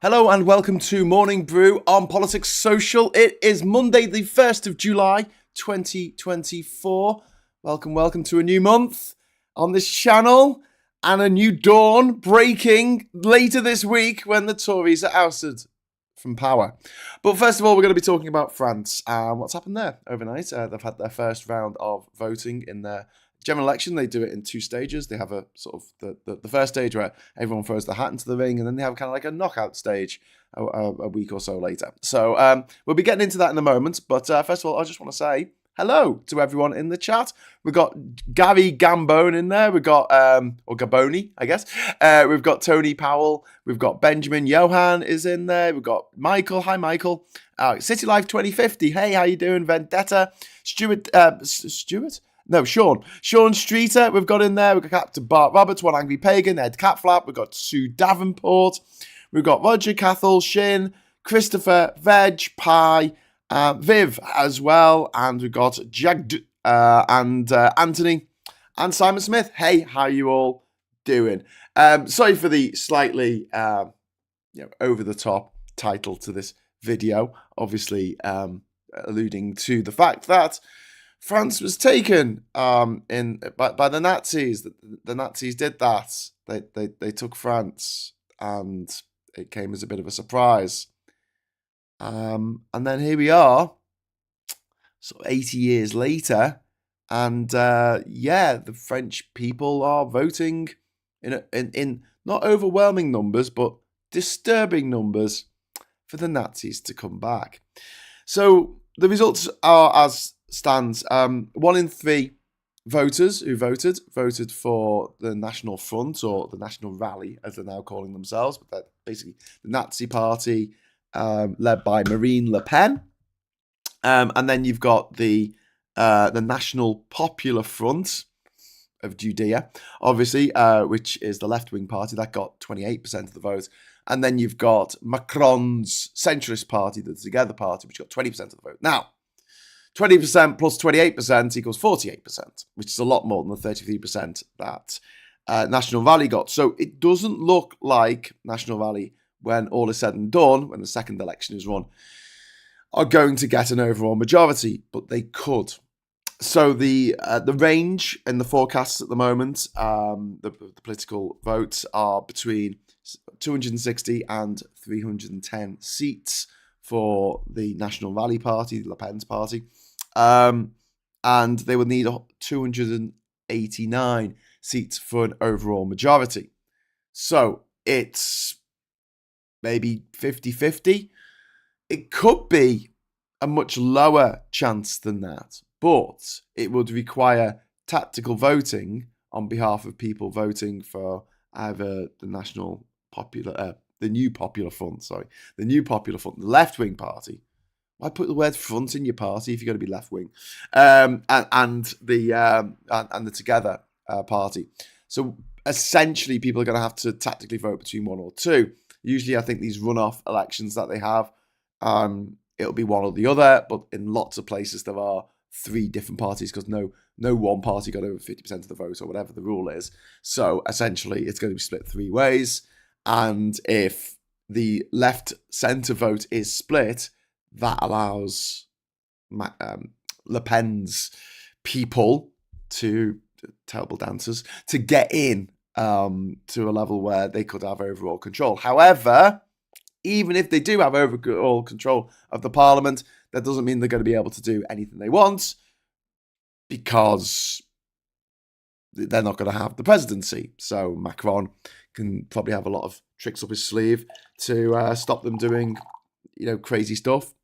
Hello and welcome to Morning Brew on Politics Social. It is Monday, the 1st of July, 2024. Welcome to a new month on this channel and a new dawn breaking later this week when the Tories are ousted from power. But first of all, we're going to be talking about France and what's happened there overnight. They've had their first round of voting in their general election. They do it in two stages. They have a sort of the first stage where everyone throws their hat into the ring, and then they have kind of like a knockout stage a week or so later. So we'll be getting into that in a moment. But first of all, I just want to say hello to everyone in the chat. We've got Gary Gambone in there. We've got, or Gaboni, I guess. We've got Tony Powell. We've got Benjamin Johan is in there. We've got Michael. Hi, Michael. City Life 2050. Hey, how you doing? Vendetta. Stuart? No, Sean. Sean Streeter, we've got in there. We've got Captain Bart Roberts, One Angry Pagan, Ed Catflap. We've got Sue Davenport. We've got Roger Cathal, Shin, Christopher, Veg, Pie, Viv as well. And we've got Jagd and Anthony and Simon Smith. Hey, how you all doing? Sorry for the slightly over-the-top title to this video. Obviously, alluding to the fact that France was taken by the Nazis. The Nazis did that. They took France, and it came as a bit of a surprise. And then here we are, sort of 80 years later, and the French people are voting in not overwhelming numbers, but disturbing numbers for the Nazis to come back. So the results are as stands. 1 in 3 voters who voted for the National Front, or the National Rally, as they're now calling themselves, but they're basically the Nazi Party, led by Marine Le Pen. And then you've got the National Popular Front of Judea, obviously, which is the left-wing party that got 28% of the vote. And then you've got Macron's centrist party, the Together Party, which got 20% of the vote. Now, 20% plus 28% equals 48%, which is a lot more than the 33% that National Rally got. So it doesn't look like National Rally, when all is said and done, when the second election is run, are going to get an overall majority, but they could. So the range in the forecasts at the moment, the political votes are between 260 and 310 seats for the National Rally Party, Le Pen's party. And they would need 289 seats for an overall majority. So it's maybe 50-50. It could be a much lower chance than that, but it would require tactical voting on behalf of people voting for either the New Popular Front, the left-wing party. Why put the word front in your party if you're going to be left-wing? And the Together Party. So essentially, people are going to have to tactically vote between one or two. Usually, I think these runoff elections that they have, it'll be one or the other. But in lots of places, there are 3 different parties because no one party got over 50% of the vote, or whatever the rule is. So essentially, it's going to be split 3 ways. And if the left-centre vote is split, that allows Le Pen's people, terrible dancers, to get in to a level where they could have overall control. However, even if they do have overall control of the parliament, that doesn't mean they're going to be able to do anything they want, because they're not going to have the presidency. So Macron can probably have a lot of tricks up his sleeve to stop them doing, crazy stuff.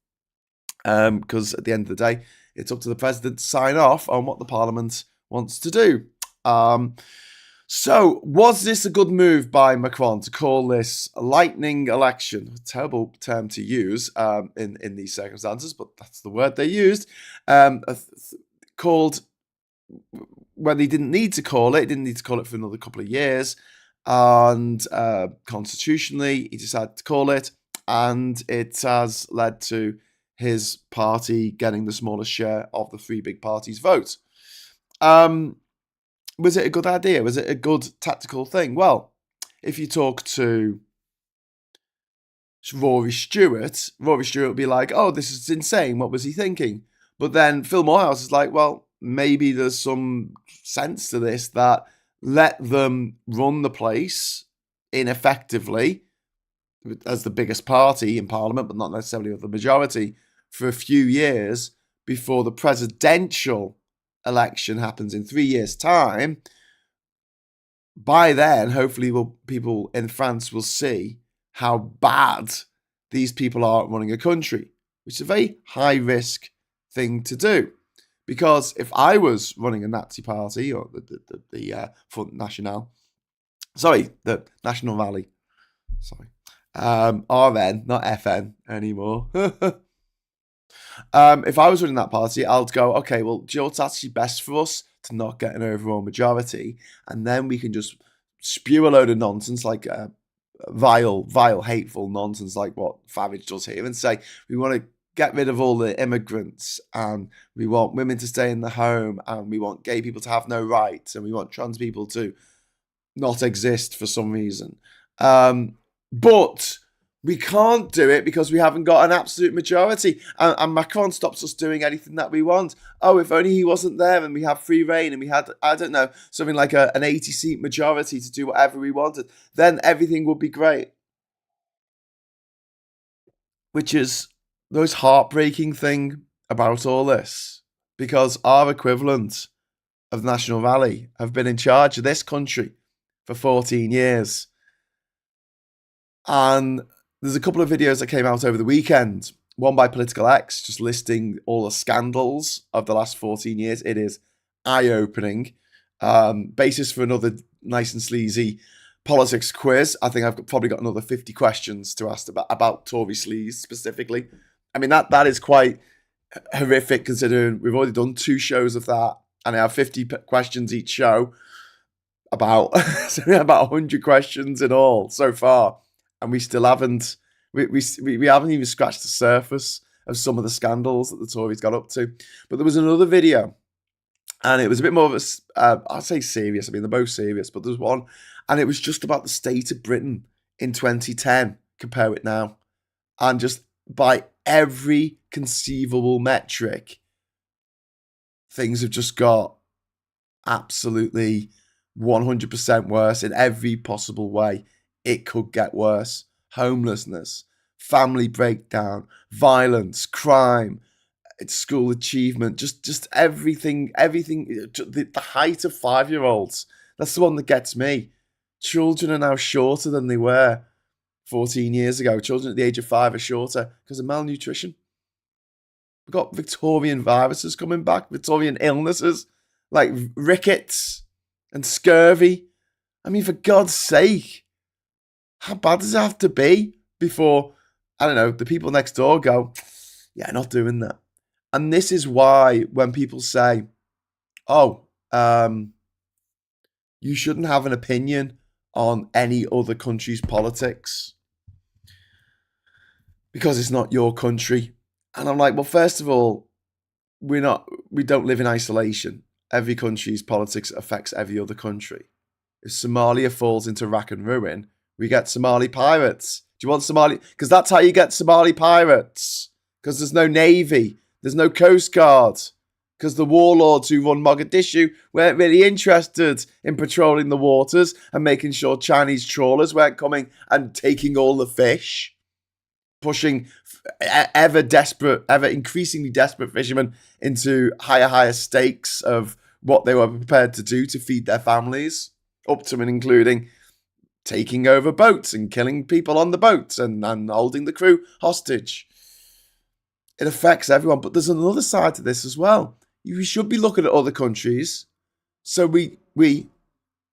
Because at the end of the day, it's up to the president to sign off on what the parliament wants to do. So, was this a good move by Macron to call this a lightning election? A terrible term to use in these circumstances, but that's the word they used. Called when he didn't need to call it. He didn't need to call it for another couple of years. And constitutionally, he decided to call it. And it has led to his party getting the smallest share of the 3 big parties' vote. Was it a good idea? Was it a good tactical thing? Well, if you talk to Rory Stewart would be like, oh, this is insane. What was he thinking? But then Phil Morehouse is like, well, maybe there's some sense to this, that let them run the place ineffectively as the biggest party in Parliament, but not necessarily with the majority, for a few years before the presidential election happens in 3 years' time. By then, hopefully, people in France will see how bad these people are at running a country, which is a very high risk thing to do. Because if I was running a Nazi party, or the Front National, the National Rally, RN, not FN anymore. If I was running that party, I'd go, okay, well, do you know what's actually best for us? To not get an overall majority, and then we can just spew a load of nonsense, like vile, hateful nonsense, like what Farage does here, and say we want to get rid of all the immigrants, and we want women to stay in the home, and we want gay people to have no rights, and we want trans people to not exist for some reason. But we can't do it because we haven't got an absolute majority. And Macron stops us doing anything that we want. Oh, if only he wasn't there and we had free reign and we had, I don't know, something like an 80-seat majority to do whatever we wanted, then everything would be great. Which is the most heartbreaking thing about all this. Because our equivalent of the National Rally have been in charge of this country for 14 years. And there's a couple of videos that came out over the weekend. One by Political X, just listing all the scandals of the last 14 years. It is eye-opening. Basis for another nice and sleazy politics quiz. I think I've probably got another 50 questions to ask about Tory sleaze specifically. I mean, that is quite horrific considering we've already done 2 shows of that. And I have 50 questions each show. About 100 questions in all so far. And we still haven't, we haven't even scratched the surface of some of the scandals that the Tories got up to. But there was another video, and it was a bit more of a, I'd say serious. I mean, they're both serious, but there's one, and it was just about the state of Britain in 2010. Compare it now. And just by every conceivable metric, things have just got absolutely 100% worse in every possible way. It could get worse. Homelessness, family breakdown, violence, crime, school achievement, just everything, the height of 5-year-olds. That's the one that gets me. Children are now shorter than they were 14 years ago. Children at the age of 5 are shorter because of malnutrition. We've got Victorian viruses coming back, Victorian illnesses like rickets and scurvy. I mean, for God's sake. How bad does it have to be before, I don't know, the people next door go, yeah, not doing that. And this is why when people say, oh, you shouldn't have an opinion on any other country's politics because it's not your country. And I'm like, well, first of all, we don't live in isolation. Every country's politics affects every other country. If Somalia falls into rack and ruin, we get Somali pirates. Do you want Somali? Because that's how you get Somali pirates. Because there's no navy. There's no coast guard. Because the warlords who run Mogadishu weren't really interested in patrolling the waters and making sure Chinese trawlers weren't coming and taking all the fish. Pushing ever increasingly desperate fishermen into higher stakes of what they were prepared to do to feed their families. Up to and including taking over boats and killing people on the boats and holding the crew hostage. It affects everyone, but there's another side to this as well. We should be looking at other countries. So we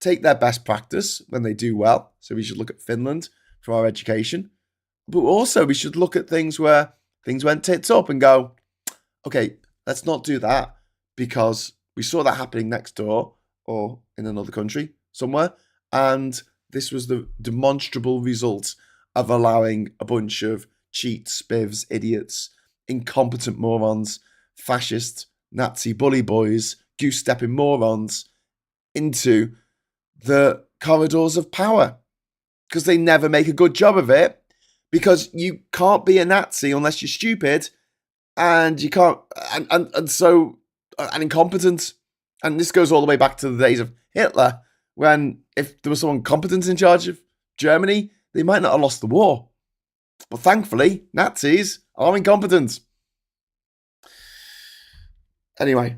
take their best practice when they do well. So we should look at Finland for our education. But also we should look at things where things went tits up and go, okay, let's not do that because we saw that happening next door or in another country somewhere. And this was the demonstrable result of allowing a bunch of cheats, spivs, idiots, incompetent morons, fascist, Nazi bully boys, goose-stepping morons into the corridors of power. Because they never make a good job of it. because you can't be a Nazi unless you're stupid, and you can't, and incompetent. And this goes all the way back to the days of Hitler, when if there was someone competent in charge of Germany, they might not have lost the war. But thankfully, Nazis are incompetent. Anyway,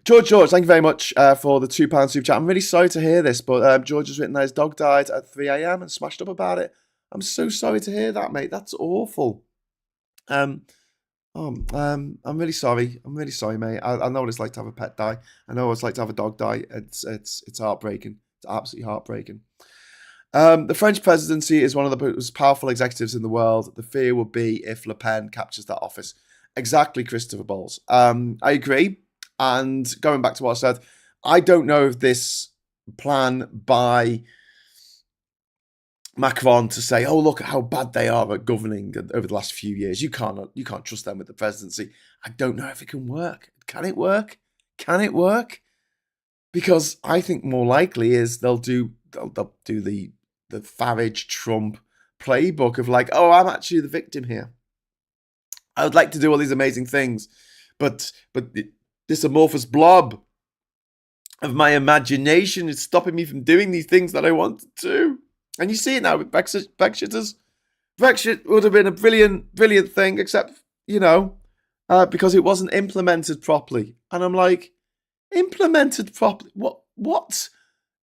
George, thank you very much for the £2 super chat. I'm really sorry to hear this, but George has written that his dog died at 3 a.m. and smashed up about it. I'm so sorry to hear that, mate. That's awful. I'm really sorry. I'm really sorry, mate. I know what it's like to have a pet die. I know what it's like to have a dog die. It's heartbreaking. It's absolutely heartbreaking. The French presidency is one of the most powerful executives in the world. The fear would be if Le Pen captures that office. Exactly, Christopher Bowles. I agree. And going back to what I said, I don't know if this plan by Macron to say, "Oh, look at how bad they are at governing over the last few years. You can't trust them with the presidency." I don't know if it can work. Can it work? Can it work? Because I think more likely is they'll do the Farage Trump playbook of like, "Oh, I'm actually the victim here. I would like to do all these amazing things, but this amorphous blob of my imagination is stopping me from doing these things that I want to do." And you see it now with Brexiters. Brexit would have been a brilliant thing, except, because it wasn't implemented properly. And I'm like, implemented properly? What?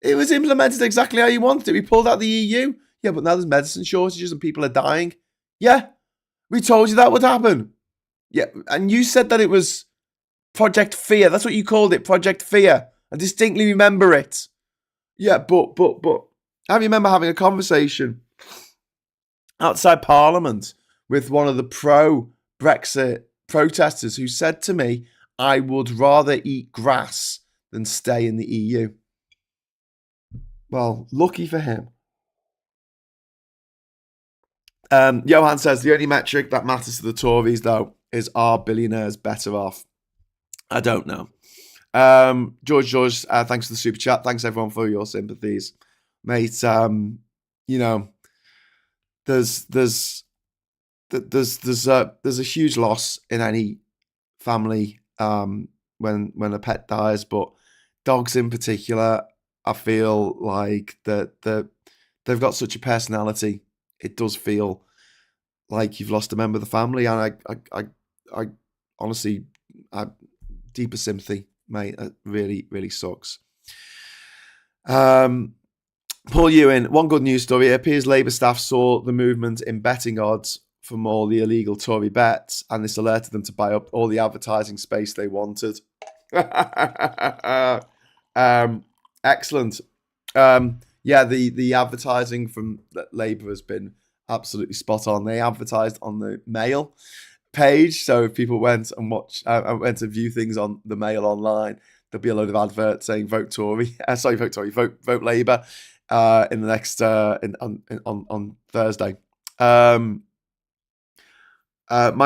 It was implemented exactly how you wanted it. We pulled out the EU. Yeah, but now there's medicine shortages and people are dying. Yeah, we told you that would happen. Yeah, and you said that it was Project Fear. That's what you called it, Project Fear. I distinctly remember it. Yeah, but I remember having a conversation outside Parliament with one of the pro-Brexit protesters who said to me, "I would rather eat grass than stay in the EU." Well, lucky for him. Johan says, the only metric that matters to the Tories, though, is are billionaires better off? I don't know. George, thanks for the super chat. Thanks, everyone, for your sympathies. Mate, there's a huge loss in any family when a pet dies, but dogs in particular, I feel like that they've got such a personality. It does feel like you've lost a member of the family, and I honestly, deeper sympathy, mate. It really, really sucks. Paul Ewan, one good news story. It appears Labour staff saw the movement in betting odds from all the illegal Tory bets, and this alerted them to buy up all the advertising space they wanted. Excellent. Yeah, the advertising from Labour has been absolutely spot on. They advertised on the Mail page, so if people went and went to view things on the Mail online, there'll be a load of adverts saying "Vote Tory." Vote Labour in the next on Thursday. My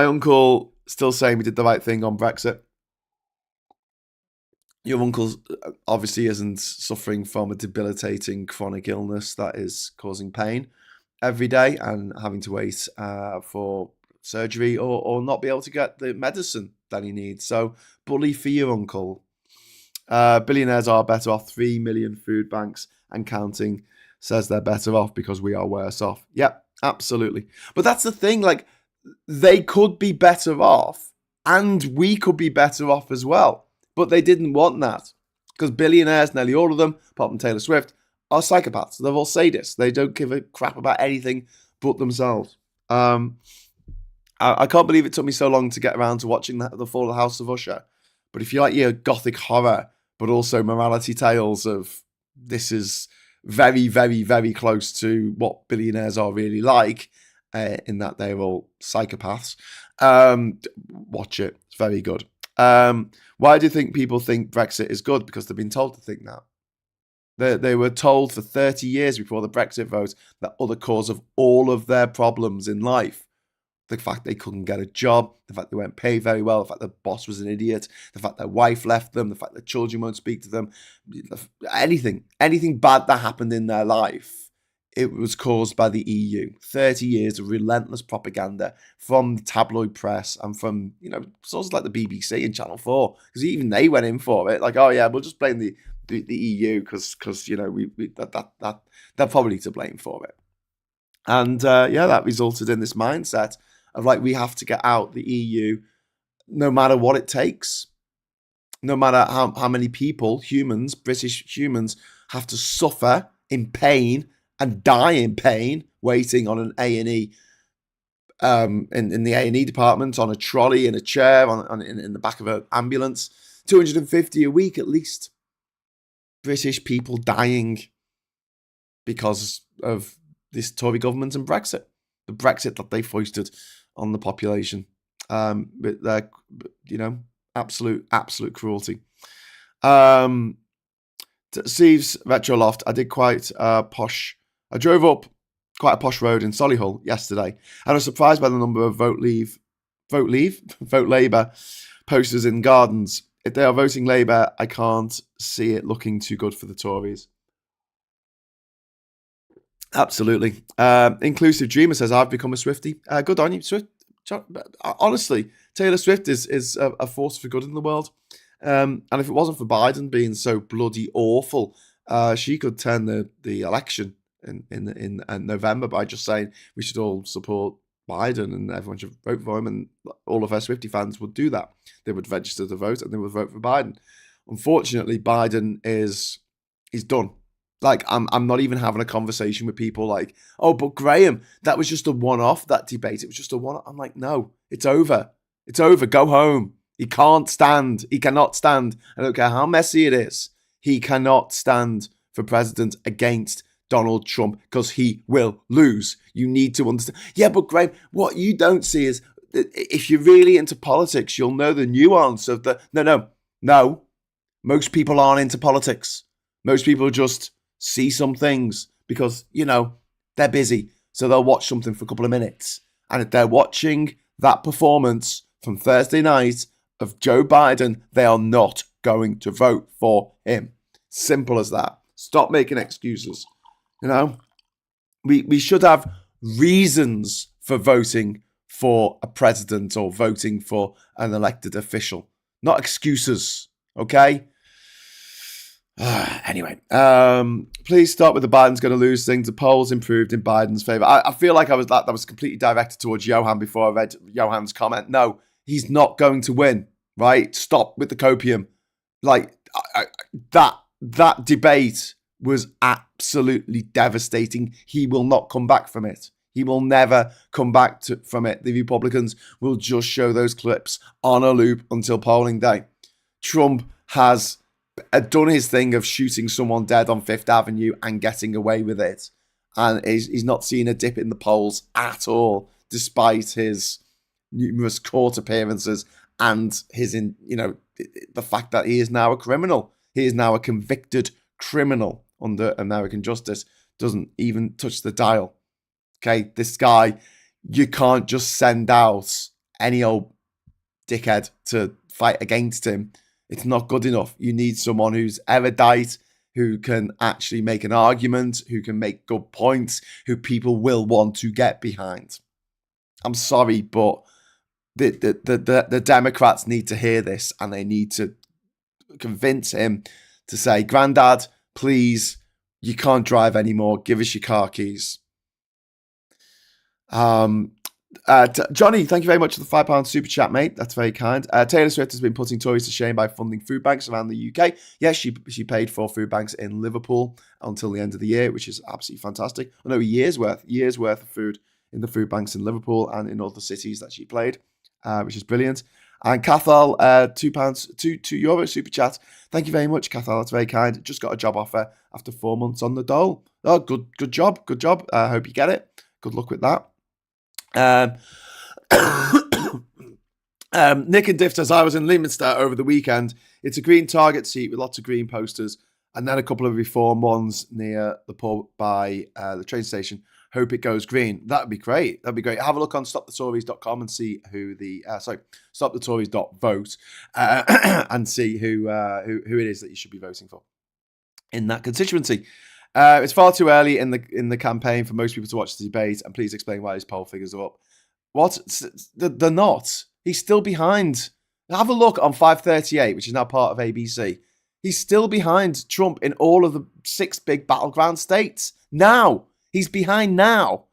uncle still saying we did the right thing on Brexit. Your uncle obviously isn't suffering from a debilitating chronic illness that is causing pain every day and having to wait for surgery or not be able to get the medicine that he needs. So bully for your uncle. Billionaires are better off. 3 million food banks and counting says they're better off because we are worse off. Yep, absolutely. But that's the thing, like, they could be better off and we could be better off as well. But they didn't want that because billionaires, nearly all of them, apart from Taylor Swift, are psychopaths. They're all sadists. They don't give a crap about anything but themselves. I can't believe it took me so long to get around to watching the Fall of the House of Usher. But if you like your gothic horror, but also morality tales of this is very, very, very close to what billionaires are really like, in that they're all psychopaths, watch it. It's very good. Why do you think people think Brexit is good? Because they've been told to think that. They were told for 30 years before the Brexit vote that the cause of all of their problems in life, the fact they couldn't get a job, the fact they weren't paid very well, the fact their boss was an idiot, the fact their wife left them, the fact their children won't speak to them, anything bad that happened in their life it was caused by the EU. 30 years of relentless propaganda from the tabloid press and from, sources like the BBC and Channel 4, because even they went in for it. Like, oh yeah, we'll just blame the EU because they're probably to blame for it. And that resulted in this mindset of like, we have to get out the EU no matter what it takes. No matter how many people, humans, British humans, have to suffer in pain and die in pain, waiting on an A&E, in the A&E department, on a trolley, in a chair, in the back of an ambulance. 250 a week at least. British people dying because of this Tory government and Brexit. The Brexit that they foisted on the population. With their, absolute cruelty. Steve's Retro Loft. I did quite posh. I drove up quite a posh road in Solihull yesterday, and I was surprised by the number of vote Labour posters in gardens. If they are voting Labour, I can't see it looking too good for the Tories. Absolutely. Inclusive Dreamer says, I've become a Swiftie. Good on you, Swift. Honestly, Taylor Swift is a force for good in the world. And if it wasn't for Biden being so bloody awful, she could turn the election in November by just saying we should all support Biden and everyone should vote for him, and all of her Swiftie fans would do that. They would register to vote and they would vote for Biden. Unfortunately, Biden is done. Like, I'm not even having a conversation with people like, oh, but Graham, that was just a one-off, that debate. It was just a one-off. I'm like, no, it's over. It's over. Go home. He can't stand. He cannot stand. I don't care how messy it is. He cannot stand for president against Donald Trump because he will lose. You need to understand. Yeah, but Graham, what you don't see is if you're really into politics, you'll know the nuance of the, no. Most people aren't into politics. Most people just see some things because, they're busy. So they'll watch something for a couple of minutes. And if they're watching that performance from Thursday night of Joe Biden, they are not going to vote for him. Simple as that. Stop making excuses. We should have reasons for voting for a president or voting for an elected official, not excuses. Okay? Anyway, please start with the Biden's going to lose thing. The polls improved in Biden's favor. I feel like that was completely directed towards Johan before I read Johan's comment. No, he's not going to win, right? Stop with the copium. Like, that debate was absolutely devastating. He will not come back from it. He will never come back from it. The Republicans will just show those clips on a loop until polling day. Trump has done his thing of shooting someone dead on Fifth Avenue and getting away with it. And he's not seen a dip in the polls at all, despite his numerous court appearances and the fact that he is now a criminal. He is now a convicted criminal under American justice. Doesn't even touch the dial. Okay, this guy, you can't just send out any old dickhead to fight against him. It's not good enough. You need someone who's erudite, who can actually make an argument, who can make good points, who people will want to get behind. I'm sorry, but the Democrats need to hear this, and they need to convince him to say, Grandad, please, you can't drive anymore. Give us your car keys. Johnny, thank you very much for the £5 super chat, mate. That's very kind. Taylor Swift has been putting Tories to shame by funding food banks around the UK. Yes, she paid for food banks in Liverpool until the end of the year, which is absolutely fantastic. I know a year's worth of food in the food banks in Liverpool and in other cities that she played, which is brilliant. And Cathal, €2 super chat. Thank you very much, Cathal. That's very kind. Just got a job offer after 4 months on the dole. Oh, good job. I hope you get it. Good luck with that. Nick and Diff says, I was in Leominster over the weekend. It's a green Target seat with lots of green posters and then a couple of reform ones near the pub by the train station. Hope it goes green. That'd be great. Have a look on stopthetories.com and see who stopthetories.vote and see who it is that you should be voting for in that constituency. It's far too early in the campaign for most people to watch the debate, and please explain why his poll figures are up. What? They're not. He's still behind. Have a look on 538, which is now part of ABC. He's still behind Trump in all of the 6 big battleground states. Now. He's behind now.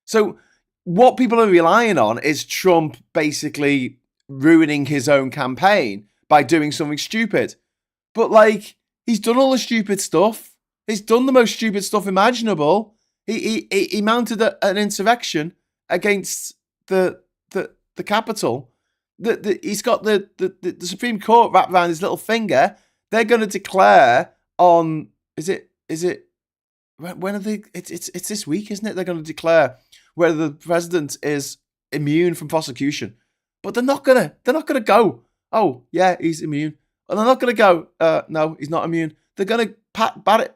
So what people are relying on is Trump basically ruining his own campaign by doing something stupid. But, like, he's done all the stupid stuff. He's done the most stupid stuff imaginable. He mounted an insurrection against the Capitol. He's got the Supreme Court wrapped around his little finger. They're going to declare on when are they? It's this week, isn't it? They're going to declare whether the president is immune from prosecution. But they're not gonna go, oh yeah, he's immune. And they're not gonna go, no, he's not immune. They're gonna bat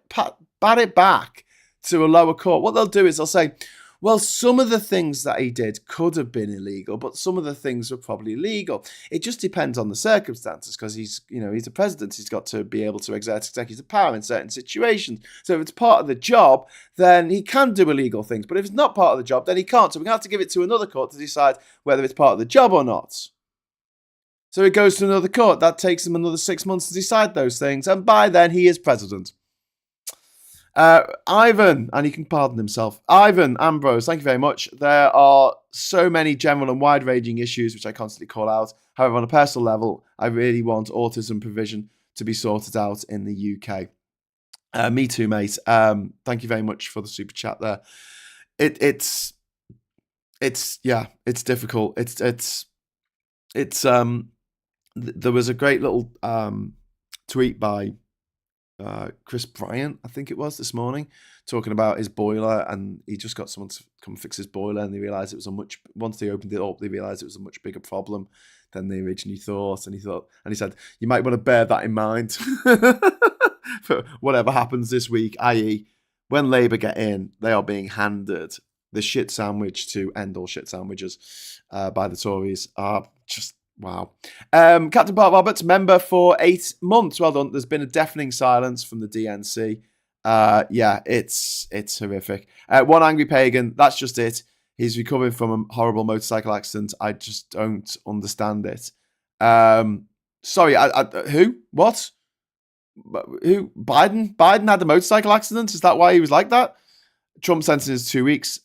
it back to a lower court. What they'll do is they'll say, well, some of the things that he did could have been illegal, but some of the things were probably legal. It just depends on the circumstances, because he's a president. He's got to be able to exert executive power in certain situations. So if it's part of the job, then he can do illegal things. But if it's not part of the job, then he can't. So we're going to have to give it to another court to decide whether it's part of the job or not. So it goes to another court. That takes him another 6 months to decide those things. And by then, he is president. Ivan, and he can pardon himself. Ivan Ambrose, thank you very much. There are so many general and wide-ranging issues which I constantly call out. However, on a personal level, I really want autism provision to be sorted out in the UK. Me too, mate. Thank you very much for the super chat there. It's difficult. There was a great little tweet by Chris Bryant, I think it was, this morning, talking about his boiler, and he just got someone to come fix his boiler, and they realised it was once they opened it up, they realised it was a much bigger problem than they originally thought, and he said, you might want to bear that in mind for whatever happens this week, i.e. when Labour get in, they are being handed the shit sandwich to end all shit sandwiches by the Tories. Just wow. Captain Bart Roberts, member for 8 months. Well done. There's been a deafening silence from the DNC. It's horrific. One angry pagan. That's just it. He's recovering from a horrible motorcycle accident. I just don't understand it. Sorry, who? What? Who? Biden? Biden had a motorcycle accident? Is that why he was like that? Trump sentences 2 weeks.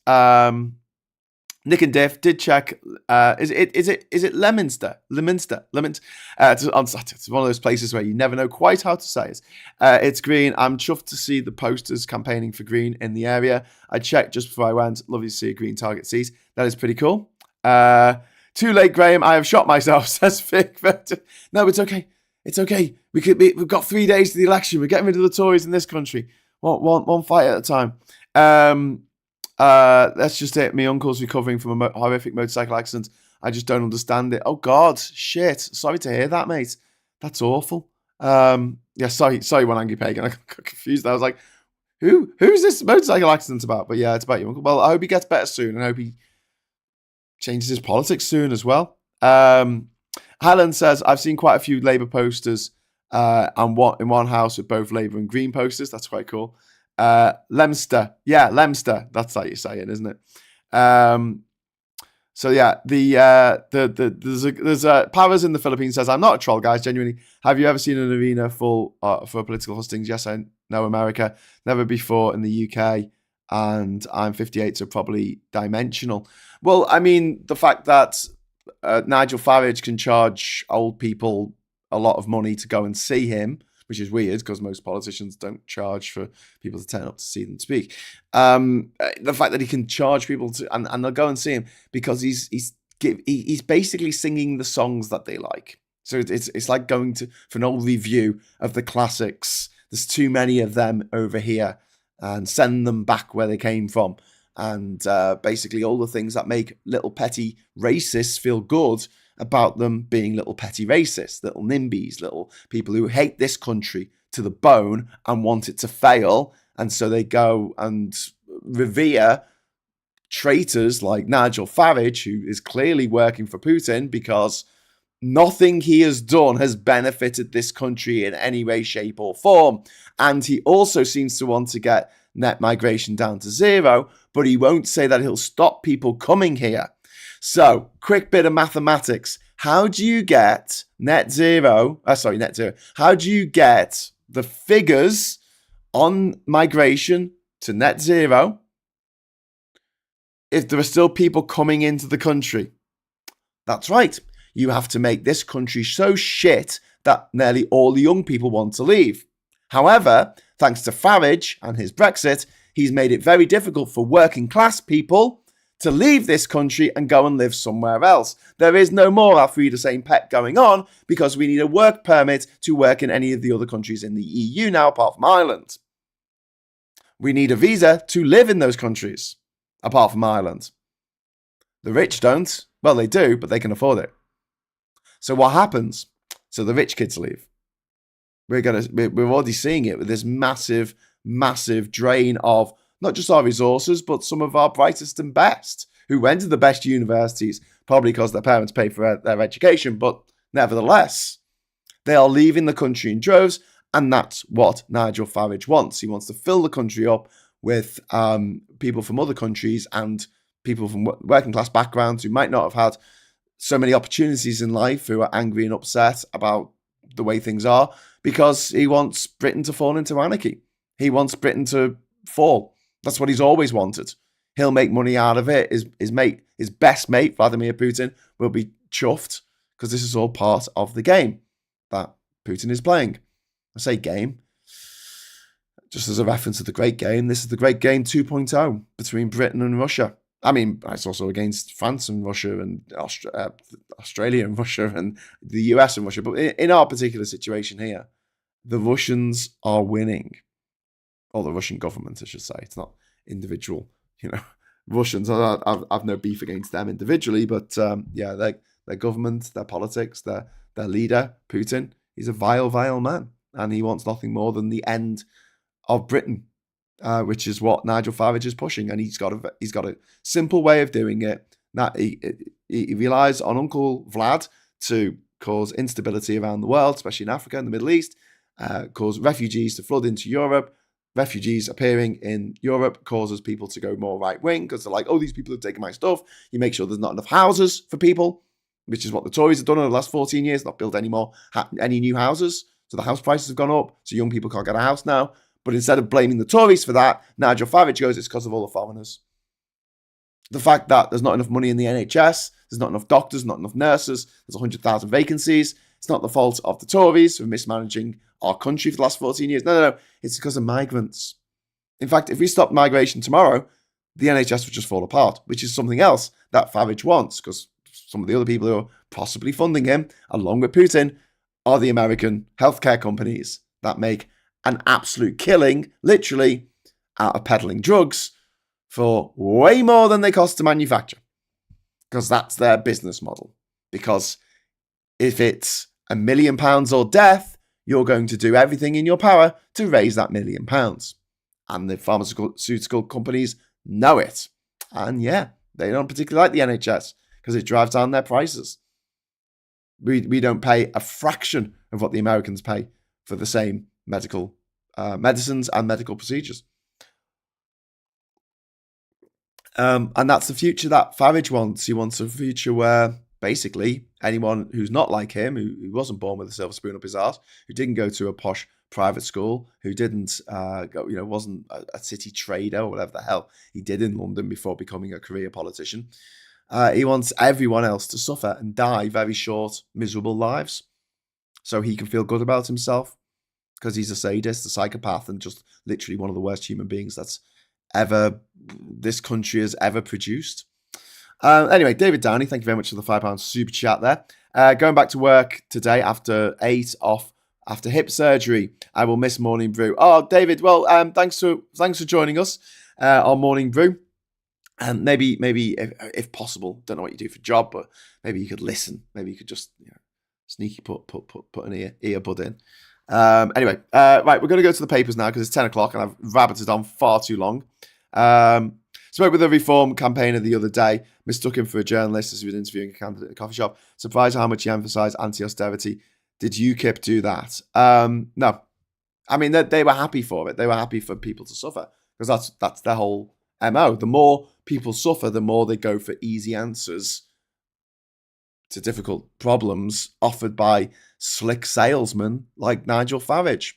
Nick and Diff did check. Is it Leominster? It's one of those places where you never know quite how to say it. It's green. I'm chuffed to see the posters campaigning for green in the area. I checked just before I went. Lovely to see a green target seat. That is pretty cool. Too late, Graham. I have shot myself, says Vic. No, it's okay. It's okay. We've got 3 days to the election. We're getting rid of the Tories in this country. One fight at a time. That's just it. My uncle's recovering from a horrific motorcycle accident. I just don't understand it. Oh God, shit. Sorry to hear that, mate. That's awful. Sorry, one angry pagan. I got confused. I was like, who's this motorcycle accident about? But yeah, it's about your uncle. Well, I hope he gets better soon, and I hope he changes his politics soon as well. Helen says, I've seen quite a few Labour posters in one house with both Labour and Green posters. That's quite cool. Leominster. Yeah, Leominster. That's how you say it, isn't it? So yeah, there's Powers in the Philippines says, I'm not a troll, guys, genuinely. Have you ever seen an arena full for political hustings? Yes, I know, America. Never before in the UK. And I'm 58, so probably dimensional. Well, I mean, the fact that Nigel Farage can charge old people a lot of money to go and see him, which is weird because most politicians don't charge for people to turn up to see them speak. The fact that he can charge people and they'll go and see him because he's basically singing the songs that they like. So it's like going for an old review of the classics. There's too many of them over here, and send them back where they came from. And basically all the things that make little petty racists feel good about them being little petty racists, little NIMBYs, little people who hate this country to the bone and want it to fail. And so they go and revere traitors like Nigel Farage, who is clearly working for Putin because Nothing he has done has benefited this country in any way, shape, or form. And he also seems to want to get net migration down to zero, but he won't say that he'll stop people coming here. So, quick bit of mathematics. How do you get net zero? Net zero. How do you get the figures on migration to net zero if there are still people coming into the country? That's right. You have to make this country so shit that nearly all the young people want to leave. However, thanks to Farage and his Brexit, he's made it very difficult for working class people to leave this country and go and live somewhere else. There is no more our free to same pet going on because we need a work permit to work in any of the other countries in the EU now, apart from Ireland. We need a visa to live in those countries, apart from Ireland. The rich don't. Well, they do, but they can afford it. So what happens? So the rich kids leave. We're already seeing it with this massive, massive drain of not just our resources, but some of our brightest and best, who went to the best universities, probably because their parents paid for their education, but nevertheless, they are leaving the country in droves, and that's what Nigel Farage wants. He wants to fill the country up with people from other countries and people from working class backgrounds who might not have had so many opportunities in life, who are angry and upset about the way things are, because he wants Britain to fall into anarchy. He wants Britain to fall. That's what he's always wanted. He'll make money out of it. His best mate, Vladimir Putin, will be chuffed because this is all part of the game that Putin is playing. I say game, just as a reference to the Great Game. This is the Great Game 2.0 between Britain and Russia. I mean, it's also against France and Russia and Australia and Russia and the US and Russia. But in our particular situation here, the Russians are winning. Or the Russian government, I should say. It's not individual, Russians. I've no beef against them individually, but their government, their politics, their leader, Putin, he's a vile, vile man. And he wants nothing more than the end of Britain. Which is what Nigel Farage is pushing, and he's got a simple way of doing it. That he relies on Uncle Vlad to cause instability around the world, especially in Africa and the Middle East, cause refugees to flood into Europe. Refugees appearing in Europe causes people to go more right wing because they're like, oh, these people have taken my stuff. You make sure there's not enough houses for people, which is what the Tories have done over the last 14 years, not build any new houses. So the house prices have gone up, so young people can't get a house now. But instead of blaming the Tories for that, Nigel Farage goes, it's because of all the foreigners. The fact that there's not enough money in the NHS, there's not enough doctors, not enough nurses, there's 100,000 vacancies. It's not the fault of the Tories for mismanaging our country for the last 14 years. No. It's because of migrants. In fact, if we stopped migration tomorrow, the NHS would just fall apart, which is something else that Farage wants, because some of the other people who are possibly funding him, along with Putin, are the American healthcare companies that make an absolute killing, literally, out of peddling drugs for way more than they cost to manufacture. Because that's their business model. Because if it's £1 million or death, you're going to do everything in your power to raise that £1 million. And the pharmaceutical companies know it. And they don't particularly like the NHS because it drives down their prices. We don't pay a fraction of what the Americans pay for the same medical medicines and medical procedures. And that's the future that Farage wants. He wants a future where basically anyone who's not like him, who wasn't born with a silver spoon up his arse, who didn't go to a posh private school, who didn't wasn't a city trader or whatever the hell he did in London before becoming a career politician. He wants everyone else to suffer and die very short, miserable lives so he can feel good about himself because he's a sadist, a psychopath, and just literally one of the worst human beings that's this country has ever produced. Anyway, David Downey, thank you very much for the £5 super chat there. Going back to work today after 8 off after hip surgery. I will miss Morning Brew. Oh, David, well, thanks for joining us on Morning Brew. And maybe if possible, don't know what you do for a job, but maybe you could listen. Maybe you could just sneaky put an earbud in. Anyway, right, we're going to go to the papers now because it's 10 o'clock and I've rabbited on far too long. Spoke with a Reform campaigner the other day, mistook him for a journalist as he was interviewing a candidate at a coffee shop. Surprised how much he emphasised anti-austerity. Did UKIP do that? No. I mean, they were happy for it. They were happy for people to suffer because that's their whole MO. The more people suffer, the more they go for easy answers to difficult problems offered by slick salesmen like Nigel Farage.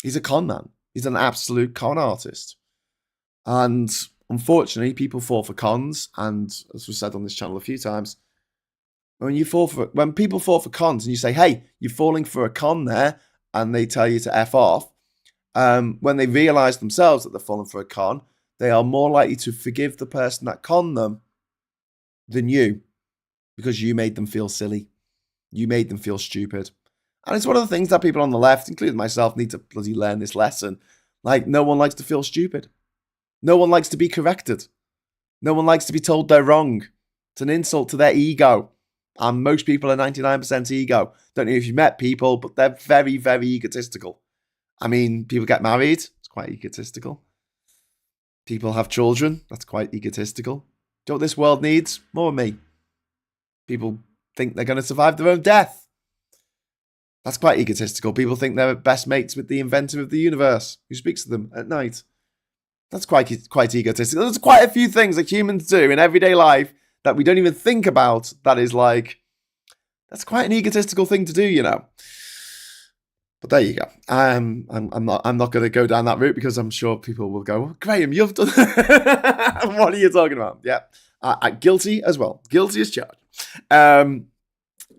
He's a con man. He's an absolute con artist. And unfortunately, people fall for cons. And as we've said on this channel a few times, when people fall for cons and you say, hey, you're falling for a con there, and they tell you to F off, when they realize themselves that they're falling for a con, they are more likely to forgive the person that conned them than you, because you made them feel silly. You made them feel stupid. And it's one of the things that people on the left, including myself, need to bloody learn this lesson. Like, no one likes to feel stupid. No one likes to be corrected. No one likes to be told they're wrong. It's an insult to their ego. And most people are 99% ego. Don't know if you've met people, but they're very, very egotistical. I mean, people get married. It's quite egotistical. People have children. That's quite egotistical. Do you know what this world needs? More of me. People think they're going to survive their own death. That's quite egotistical. People think they're best mates with the inventor of the universe who speaks to them at night. That's quite egotistical. There's quite a few things that humans do in everyday life that we don't even think about that is like, that's quite an egotistical thing to do, you know. But there you go. I'm not going to go down that route because I'm sure people will go, Graham, you've done. What are you talking about? Yeah, guilty as well. Guilty as charged.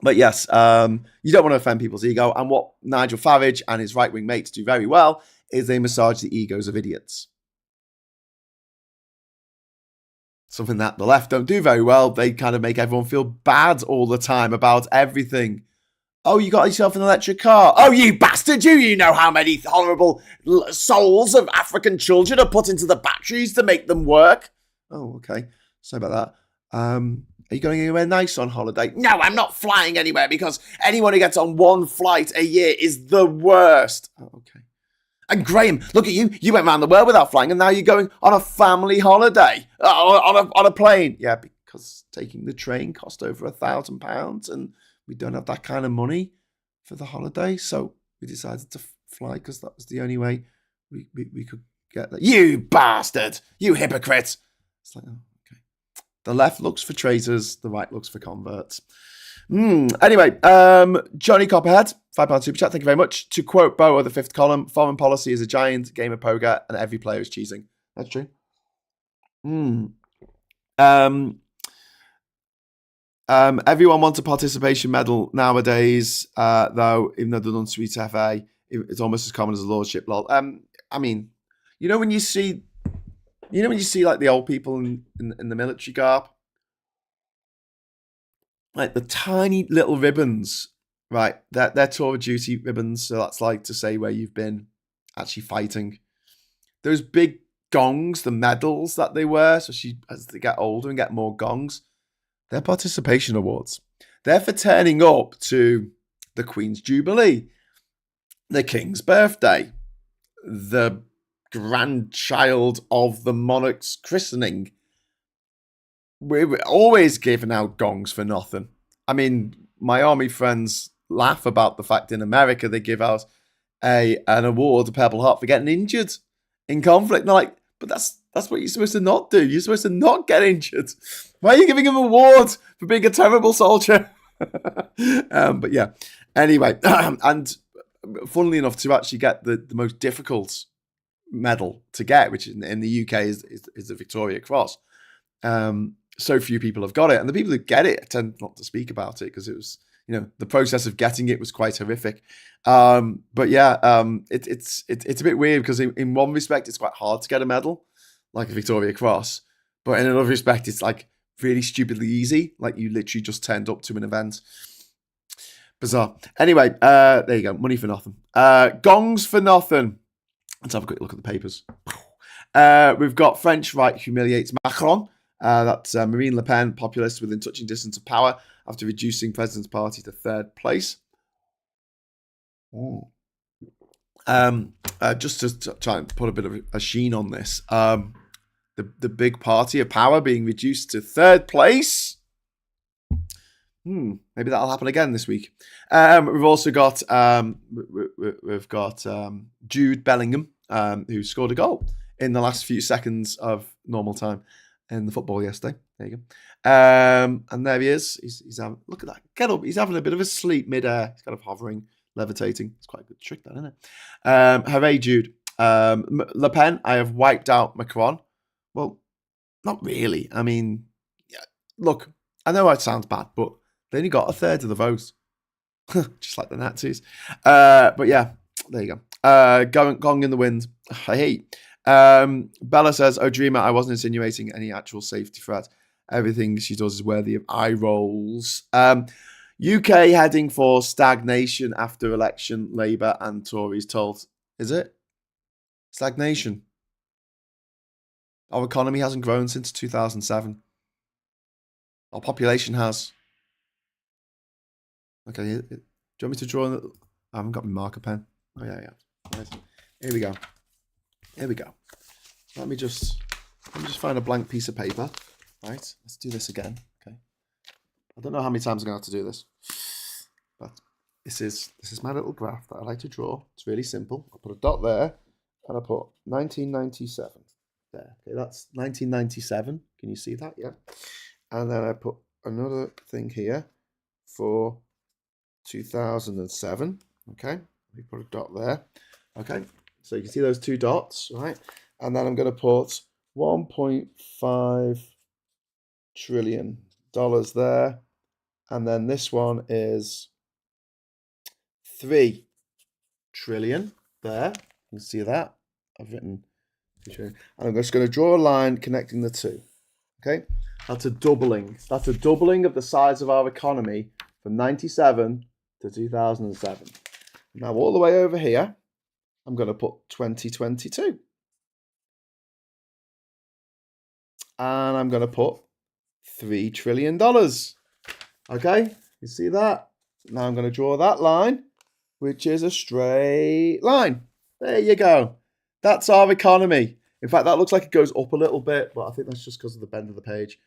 But yes, you don't want to offend people's ego. And what Nigel Farage and his right-wing mates do very well is they massage the egos of idiots. Something that the left don't do very well. They kind of make everyone feel bad all the time about everything. Oh, you got yourself an electric car. Oh, you bastard. You know how many horrible souls of African children are put into the batteries to make them work. Oh, okay. Sorry about that. Are you going anywhere nice on holiday? No, I'm not flying anywhere because anyone who gets on one flight a year is the worst. Oh, okay. And Graham, look at you. You went around the world without flying and now you're going on a family holiday on a plane. Yeah, because taking the train cost over £1,000 and we don't have that kind of money for the holiday. So we decided to fly because that was the only way we could get there. You bastard! You hypocrite! It's like, oh, okay. The left looks for traitors. The right looks for converts. Anyway, Johnny Copperhead, £5 super chat, thank you very much. To quote Bo of the fifth column, foreign policy is a giant game of poker and every player is cheating. That's true. Everyone wants a participation medal nowadays, though, even though they're done sweet FA, it's almost as common as a lordship. Lol. I mean, when you see like the old people in the military garb, like the tiny little ribbons, right? They're tour of duty ribbons, so that's like to say where you've been actually fighting. Those big gongs, the medals that they wear, so as they get older and get more gongs, they're participation awards. They're for turning up to the Queen's Jubilee, the King's birthday, the grandchild of the monarch's christening. We're always giving out gongs for nothing. I mean, my army friends laugh about the fact in America they give out an award, a Purple Heart, for getting injured in conflict. And they're like, but that's what you're supposed to not do. You're supposed to not get injured. Why are you giving him an award for being a terrible soldier? But yeah, anyway, and funnily enough, to actually get the most difficult medal to get, which in the UK is the Victoria Cross. So few people have got it, and the people who get it tend not to speak about it because it was, the process of getting it was quite horrific. But yeah, it's a bit weird because in one respect it's quite hard to get a medal, like a Victoria Cross, but in another respect it's like really stupidly easy, like you literally just turned up to an event. Bizarre. Anyway, there you go, money for nothing. Gongs for nothing. Let's have a quick look at the papers. We've got French right humiliates Macron. That's Marine Le Pen, populist within touching distance of power after reducing president's party to third place. Just to try and put a bit of a sheen on this, the big party of power being reduced to third place. Maybe that'll happen again this week. We've also got Jude Bellingham, who scored a goal in the last few seconds of normal time in the football yesterday. There you go. And there he is. He's having, look at that. Get up. He's having a bit of a sleep mid-air. He's kind of hovering, levitating. It's quite a good trick, that, isn't it? Hooray, Jude. Le Pen, I have wiped out Macron. Well, not really. I mean, yeah, look, I know it sounds bad, but they only got a third of the votes. Just like the Nazis. But yeah, there you go. Gong in the wind. I hate. Bella says, "Oh, Dreamer, I wasn't insinuating any actual safety threat. Everything she does is worthy of eye rolls." UK heading for stagnation after election. Labour and Tories told. Is it? Stagnation. Our economy hasn't grown since 2007. Our population has. Okay, do you want me to draw? I haven't got my marker pen. Oh, yeah. Right. Here we go. Let me just find a blank piece of paper. Right, let's do this again. Okay. I don't know how many times I'm going to have to do this. But this is my little graph that I like to draw. It's really simple. I'll put a dot there, and I put 1997. There. Okay, that's 1997. Can you see that? Yeah. And then I put another thing here for 2007. Okay. We put a dot there. Okay. So you can see those two dots, right? And then I'm going to put $1.5 trillion there. And then this one is 3 trillion there. You can see that. I've written. And I'm just going to draw a line connecting the two. Okay. That's a doubling. That's a doubling of the size of our economy from 97 to 2007. Now, all the way over here, I'm going to put 2022. And I'm going to put $3 trillion. Okay, you see that? Now I'm going to draw that line, which is a straight line. There you go. That's our economy. In fact, that looks like it goes up a little bit, but I think that's just because of the bend of the page.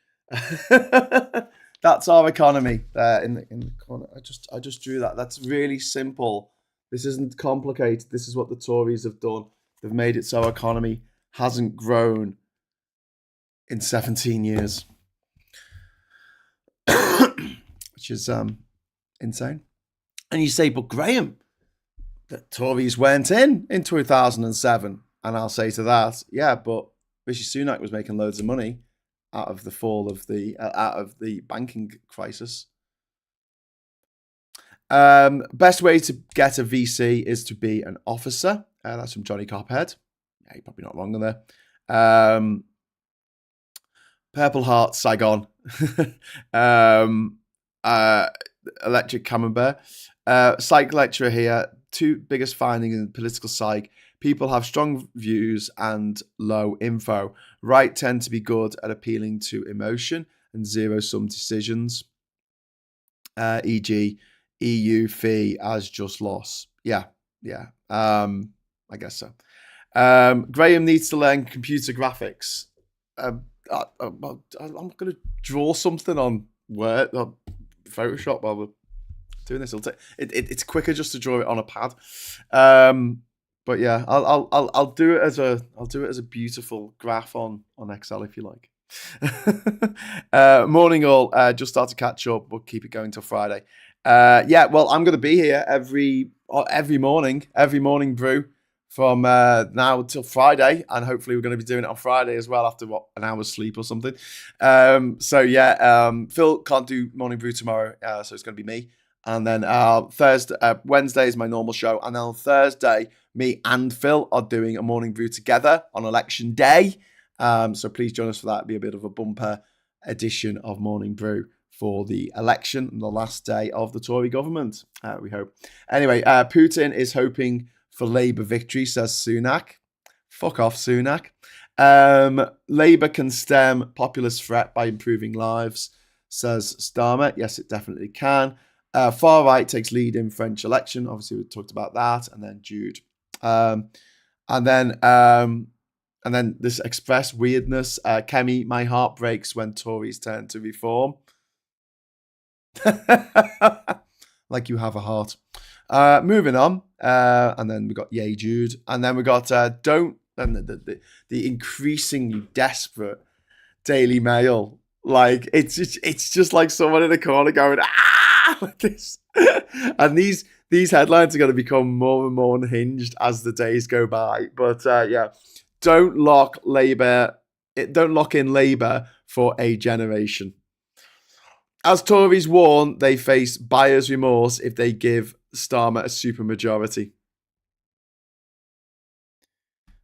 That's our economy there in the corner. I just drew that. That's really simple. This isn't complicated. This is what the Tories have done. They've made it so our economy hasn't grown in 17 years, which is insane. And you say, but Graham, the Tories went in 2007. And I'll say to that, yeah, but Rishi Sunak was making loads of money out of the fall of out of the banking crisis. Best way to get a VC is to be an officer. That's from Johnny Cophead. Yeah, you're probably not wrong on there. Purple Heart, Saigon. Electric Camembert. Psych lecturer here. Two biggest findings in political psych. People have strong views and low info. Right tend to be good at appealing to emotion and zero-sum decisions. E.g., EU fee as just loss. Yeah. I guess so. Graham needs to learn computer graphics. I'm going to draw something on Word or Photoshop while we're doing this. It's quicker just to draw it on a pad. But yeah, I'll do it as a beautiful graph on Excel if you like. Morning all. Just start to catch up. We'll keep it going till Friday. Yeah, well, I'm going to be here every morning brew from now till Friday, and hopefully we're going to be doing it on Friday as well after an hour's sleep or something. So yeah, Phil can't do morning brew tomorrow, so it's going to be me. And then Wednesday is my normal show, and then on Thursday, me and Phil are doing a morning brew together on election day. So please join us for that. It'll be a bit of a bumper edition of morning brew for the election and the last day of the Tory government, we hope. Anyway, Putin is hoping for Labour victory, says Sunak. Fuck off, Sunak. Labour can stem populist threat by improving lives, says Starmer. Yes, it definitely can. Far right takes lead in French election. Obviously, we talked about that. And then Jude. And then And then this express weirdness. Kemi, my heart breaks when Tories turn to reform. Like you have a heart. Moving on. And then we got Yay Jude. And then we got Don't. And the increasingly desperate Daily Mail. Like it's just like someone in the corner going, ah, like this. And these headlines are going to become more and more unhinged as the days go by. But yeah, don't lock in Labour for a generation. As Tories warn, they face buyer's remorse if they give Starmer a supermajority.